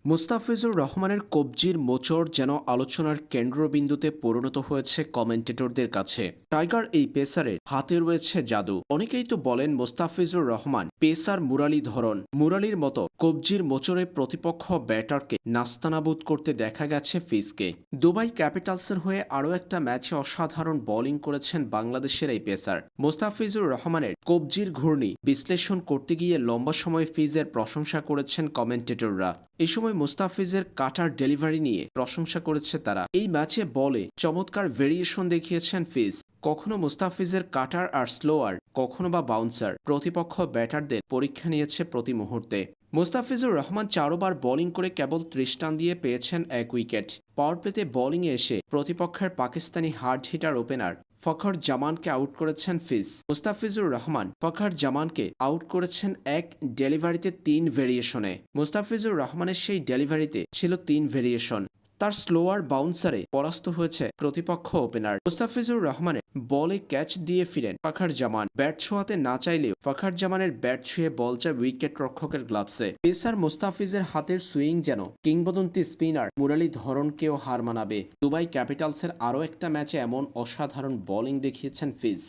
মুস্তাফিজুর রহমানের কবজির মোচড় যেন আলোচনার কেন্দ্রবিন্দুতে পরিণত হয়েছে কমেন্টেটরদের কাছে। টাইগার এই পেসারের হাতে রয়েছে জাদু। অনেকেই তো বলেন মুস্তাফিজুর রহমান পেসার মুরালির মতো কবজির মোচড়ে প্রতিপক্ষ ব্যাটারকে নাস্তানাবুদ করতে দেখা গেছে ফিজকে। দুবাই ক্যাপিটালসের হয়ে আরও একটা ম্যাচে অসাধারণ বোলিং করেছেন বাংলাদেশের এই পেসার। মুস্তাফিজুর রহমানের কবজির ঘূর্ণি বিশ্লেষণ করতে গিয়ে লম্বা সময় ফিজের প্রশংসা করেছেন কমেন্টেটররা। এই সময় মুস্তাফিজের কাটার ডেলিভারি নিয়ে প্রশংসা করেছে তারা। এই ম্যাচে বলে চমৎকার ভেরিয়েশন দেখিয়েছেন ফিজ। কখনো মুস্তাফিজের কাটার আর স্লোয়ার, কখনো বা বাউন্সার প্রতিপক্ষ ব্যাটারদের পরীক্ষা নিয়েছে প্রতি মুহূর্তে। মুস্তাফিজুর রহমান 4 ওভার বোলিং করে কেবল 30 রান দিয়ে পেয়েছেন 1 উইকেট। পাওয়ার প্লেতে বোলিংয়ে এসে প্রতিপক্ষের Pakistani hard hitter opener Fakhar জামানকে আউট করেছেন ফিজ। মুস্তাফিজুর রহমান ফখর জামানকে আউট করেছেন এক ডেলিভারিতে 3 ভেরিয়েশনে। মুস্তাফিজুর রহমানের সেই ডেলিভারিতে ছিল 3 ভেরিয়েশন। তার স্লোয়ার বাউন্সারে পরাস্ত হয়েছে প্রতিপক্ষ ওপেনার। মুস্তাফিজুর রহমানের বলে ক্যাচ দিয়ে ফিরেন ফখর জামান। ব্যাট ছোঁয়াতে না চাইলেও ফখর জামানের ব্যাট ছুঁয়ে বল যায় উইকেট রক্ষকের গ্লাভসে। পেসার মুস্তাফিজের হাতের সুইং যেন কিংবদন্তি স্পিনার মুরালি ধরনকেও হার মানাবে। দুবাই ক্যাপিটালসের আরও একটা ম্যাচে এমন অসাধারণ বোলিং দেখিয়েছেন ফিজ।